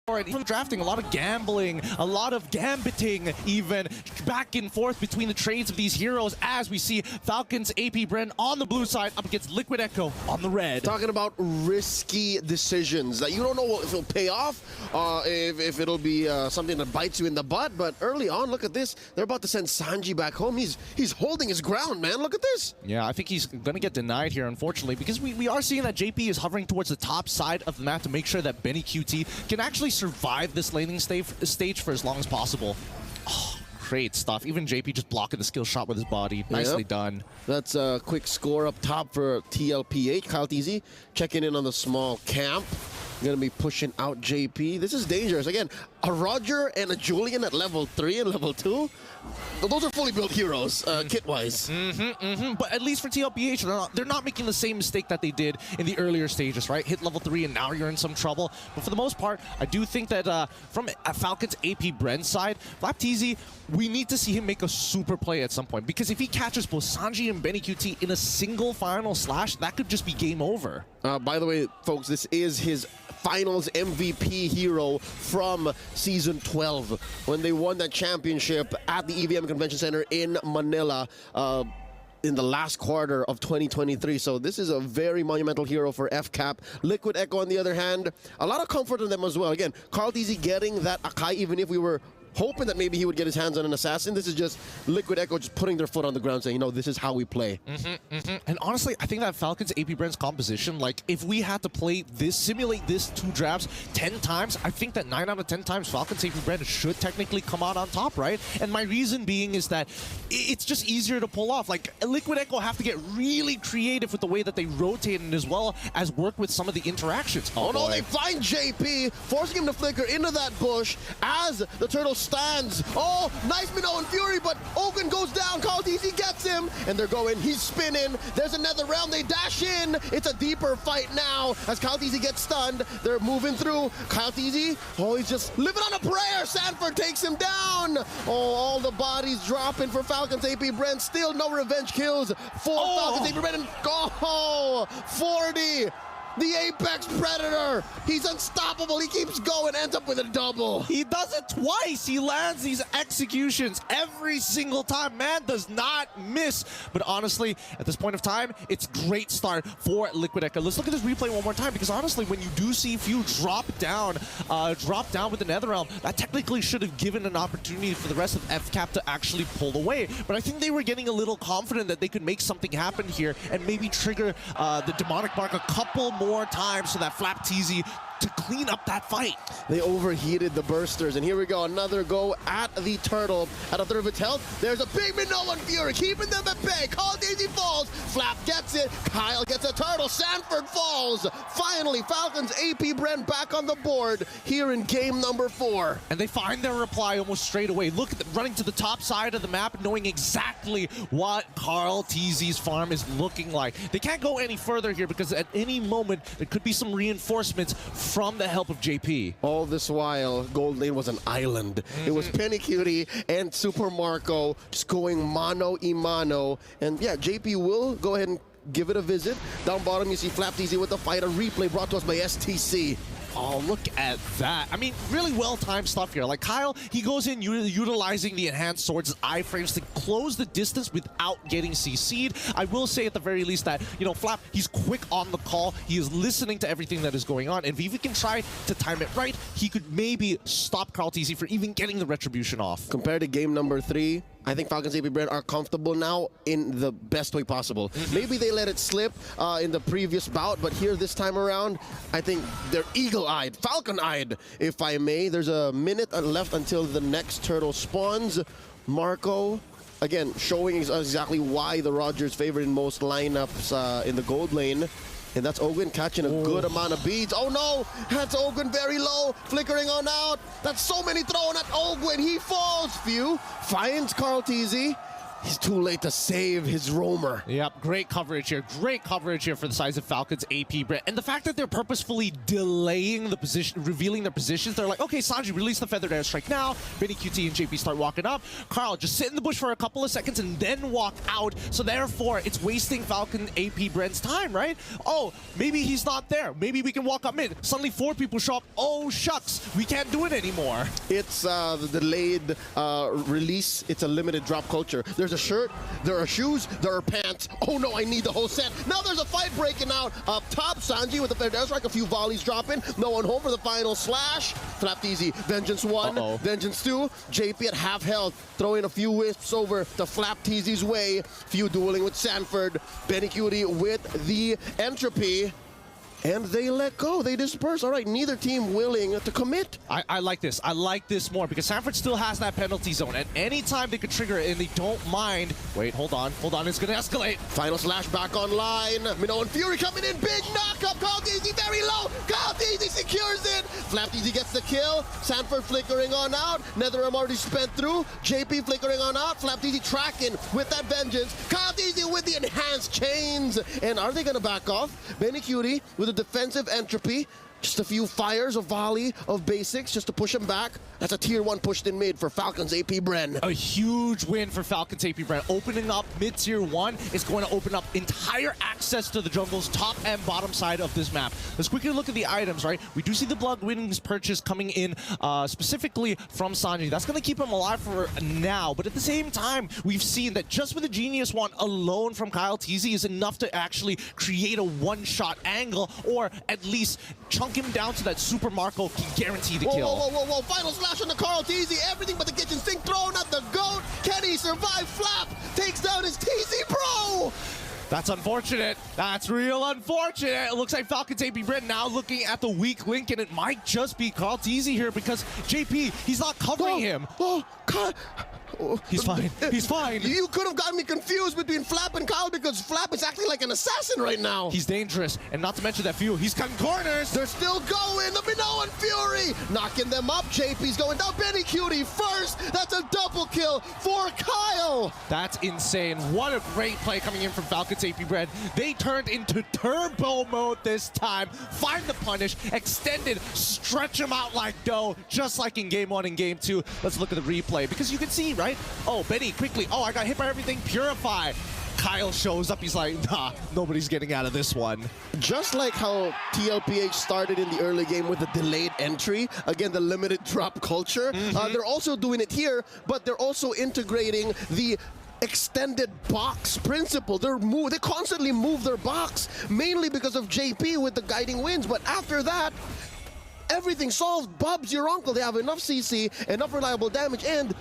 And even drafting, a lot of gambling, a lot of gambiting, even back and forth between the trades of these heroes as we see Falcons APBREN on the blue side up against Liquid Echo on the red. Talking about risky decisions that you don't know if it'll pay off, if it'll be something that bites you in the butt. But early on, look at this. They're about to send Sanji back home. He's holding his ground, man. Look at this. Yeah, I think he's going to get denied here, unfortunately, because we are seeing that JP is hovering towards the top side of the map to make sure that Benny QT can actually survive this laning stage for as long as possible. Oh, great stuff. Even JP just blocking the skill shot with his body. Nicely done. That's a quick score up top for TLPH. Kyle TZ checking in on the small camp. Gonna be pushing out JP. This is dangerous. Again, a Roger and a Julian at level 3 and level 2. Those are fully built heroes, kit-wise. But at least for TLPH, they're not making the same mistake that they did in the earlier stages, right? Hit level 3 and now you're in some trouble. But for the most part, I do think that from a Falcons APBREN side, FlapTZ, we need to see him make a super play at some point. Because if he catches both Sanji and Benny QT in a single final slash, that could just be game over. By the way, folks, this is his finals MVP hero from Season 12 when they won that championship at the EVM Convention Center in Manila in the last quarter of 2023. So this is a very monumental hero for FCAP. Liquid Echo, on the other hand, a lot of comfort in them as well. Again, Carl TZ getting that Akai, even if we were hoping that maybe he would get his hands on an assassin. This is just Liquid Echo just putting their foot on the ground saying, you know, this is how we play. And honestly, I think that Falcons APBREN's composition, like, if we had to play this, simulate this 2 drafts 10 times, I think that 9 out of 10 times Falcons APBREN should technically come out on top, right? And my reason being is that it's just easier to pull off. Like, Liquid Echo have to get really creative with the way that they rotate and as well as work with some of the interactions. Oh no, they find JP, forcing him to flicker into that bush as the turtle stands. Oh, nice Minnow and Fury, but Ogun goes down. Kyle TZ gets him, and they're going. He's spinning. There's another round. They dash in. It's a deeper fight now as Kyle TZ gets stunned. They're moving through. Kyle TZ, oh, he's just living on a prayer. Sanford takes him down. Oh, all the bodies dropping for Falcons APBREN. Still no revenge kills for Falcons APBREN. And 40. The Apex Predator, he's unstoppable. He keeps going, ends up with a double. He does it twice. He lands these executions every single time. Man does not miss. But honestly, at this point of time, it's great start for Liquid Echo. Let's look at this replay one more time, because honestly, when you do see Few drop down with the Netherrealm, that technically should have given an opportunity for the rest of FCAP to actually pull away. But I think they were getting a little confident that they could make something happen here and maybe trigger the Demonic Bark a couple more times so that FlapTZ to clean up that fight. They overheated the bursters, and here we go, another go at the turtle at a third of its health. There's a big Minnow and Fury keeping them at bay. Kyle TZ falls, Flap gets it, Kyle gets a turtle, Sanford falls. Finally, Falcons APBREN back on the board here in game number 4. And they find their reply almost straight away. Look at them running to the top side of the map, knowing exactly what Carl TZ's farm is looking like. They can't go any further here because at any moment there could be some reinforcements from the help of JP. All this while, Gold Lane was an island. It was Penny Cutie and Super Marco just going mano-a-mano. And yeah, JP will go ahead and give it a visit. Down bottom, you see FlapTZ with the fight. A replay brought to us by STC. Oh, look at that. I mean, really well-timed stuff here. Like, Kyle, he goes in utilizing the enhanced swords iframes to close the distance without getting CC'd. I will say at the very least that, you know, Flap, he's quick on the call. He is listening to everything that is going on. And if he can try to time it right, he could maybe stop Carl TZ for even getting the retribution off. Compared to game number 3, I think Falcons APBREN are comfortable now in the best way possible. Maybe they let it slip in the previous bout, but here this time around, I think they're eagle-eyed, falcon-eyed, if I may. There's a minute left until the next turtle spawns. Marco, again, showing exactly why the Rogers favorite in most lineups in the gold lane. And that's Ogun catching a good amount of beads. Oh no, that's Ogun very low, flickering on out. That's so many thrown at Ogun, he falls. Few finds Carl TZ. He's too late to save his roamer. Yep, great coverage here. Great coverage here for the size of Falcons APBREN. And the fact that they're purposefully delaying the position, revealing their positions. They're like, okay, Sanji, release the feathered airstrike now. Benny QT and JP start walking up. Carl, just sit in the bush for a couple of seconds and then walk out. So therefore, it's wasting Falcon APBREN's time, right? Oh, maybe he's not there. Maybe we can walk up mid. Suddenly 4 people show up. Oh, shucks. We can't do it anymore. It's the delayed release. It's a limited drop culture. There's a shirt, there are shoes, there are pants. Oh no, I need the whole set. Now there's a fight breaking out up top. Sanji with the feathered airstrike, a few volleys dropping. No one home for the final slash. Flapped easy. Vengeance 1, Vengeance 2. JP at half health, throwing a few wisps over to Flap Teasy's way. Few dueling with Sanford. Benny Cutie with the entropy. And they let go. They disperse. All right, neither team willing to commit. I like this. I like this more because Sanford still has that penalty zone. At any time they could trigger it and they don't mind. Wait, hold on. Hold on. It's going to escalate. Final slash back online. Minnow and Fury coming in. Big knockup. Call Easy very low. Call Easy secures it. Flap Easy gets the kill. Sanford flickering on out. NetherRealm already spent through. JP flickering on out. Flap Easy tracking with that vengeance. Call Easy with the enhanced chains. And are they going to back off? Benny Cutie with a defensive entropy. Just a few fires, a volley of basics just to push him back. That's a tier 1 pushed in mid for Falcons APBREN. A huge win for Falcons APBREN. Opening up mid tier 1 is going to open up entire access to the jungle's top and bottom side of this map. Let's quickly look at the items, right? We do see the Blood Wings purchase coming in specifically from Sanji. That's going to keep him alive for now. But at the same time, we've seen that just with the Genius Wand alone from Kyle TZ is enough to actually create a one-shot angle or at least chunk him down to that Super Marco can guarantee the kill. Whoa. Final slash on the Carl TZ. Everything but the kitchen sink thrown at the GOAT. Can he survive? Flap takes down his TZ bro. That's unfortunate. That's real unfortunate. It looks like Falcons APBREN now looking at the weak link, and it might just be Carl TZ here because JP, he's not covering him. He's fine. He's fine. You could have gotten me confused between Flap and Kyle because Flap is acting like an assassin right now. He's dangerous, and not to mention that Few. He's cutting corners. They're still going. The Minnow and Fury knocking them up. JP's going down. Benny Cutie first. That's a double kill for Kyle. That's insane. What a great play coming in from Falcons APBREN. They turned into turbo mode this time. Find the punish, extended, stretch him out like dough, just like in game 1 and game 2. Let's look at the replay because you can see, right? Oh, Benny, quickly. Oh, I got hit by everything. Purify. Kyle shows up. He's like, nah, nobody's getting out of this one. Just like how TLPH started in the early game with the delayed entry, again, the limited drop culture, they're also doing it here, but they're also integrating the extended box principle. They constantly move their box, mainly because of JP with the guiding winds, but after that, everything solved. Bub's your uncle. They have enough CC, enough reliable damage, and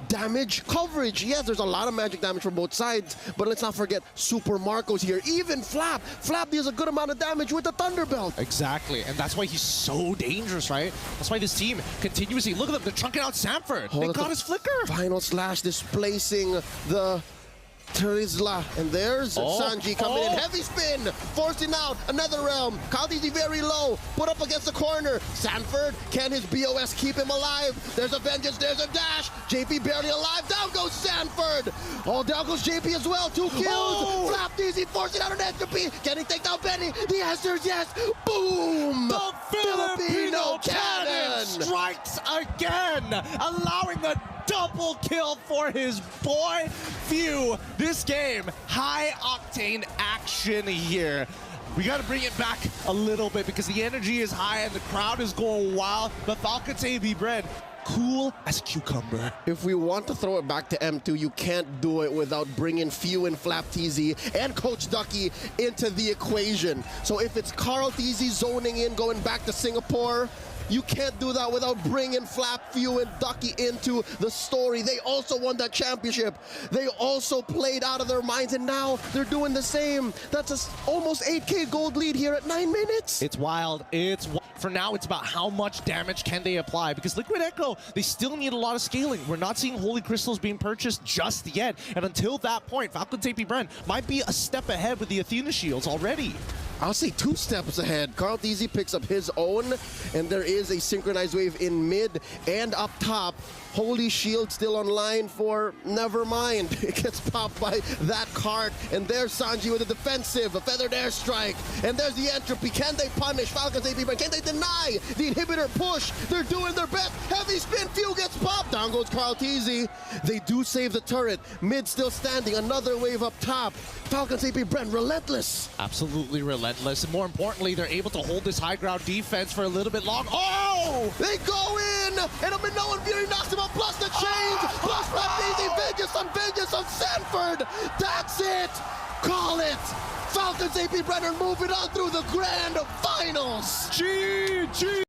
damage coverage. Yes, there's a lot of magic damage from both sides, but let's not forget Super Marco's here. Even Flap deals a good amount of damage with the Thunderbelt. Exactly, and that's why he's so dangerous, right? That's why this team continuously, look at them, they're chunking out Sanford. They got his flicker. Final slash displacing the Terizla, and there's Sanji coming in. Heavy spin, forcing out NetherRealm. Kaldizi very low, put up against the corner. Sanford, can his BOS keep him alive? There's a vengeance, there's a dash. JP barely alive, down goes Sanford. Oh, down goes JP as well, 2 kills. Flap easy, forcing out an entropy. Can he take down Benny? The answer is yes. Boom! The Filipino cannon strikes again, allowing a double kill for his boy Few. This game, high octane action here. We got to bring it back a little bit because the energy is high and the crowd is going wild. But Falcons APBREN, cool as a cucumber. If we want to throw it back to M2, you can't do it without bringing Few and Flap TZ and Coach Ducky into the equation. So if it's Carl TZ zoning in, going back to Singapore, you can't do that without bringing Flap, Few, and Ducky into the story. They also won that championship. They also played out of their minds, and now they're doing the same. That's a almost 8K gold lead here at 9 minutes. It's wild. For now, it's about how much damage can they apply, because Liquid Echo, they still need a lot of scaling. We're not seeing Holy Crystals being purchased just yet, and until that point, Falcons APBREN might be a step ahead with the Athena shields already. I'll say 2 steps ahead. CUP2024 picks up his own, and there is a synchronized wave in mid and up top. Holy Shield still online for never mind. It gets popped by that cart, and there's Sanji with a defensive, a feathered airstrike, and there's the entropy. Can they punish Falcons APBREN? Can they deny the inhibitor push? They're doing their best. Heavy spin, few gets popped. Down goes CUP2024. They do save the turret. Mid still standing. Another wave up top. Falcons APBREN relentless. Absolutely relentless. And more importantly, they're able to hold this high ground defense for a little bit long. Oh! They go in, and a Minoan Fury knocks him out, plus the chains, plus CUP2024 vengeance on Sanford. That's it. Call it. Falcons APBREN are moving on through the grand finals. GG!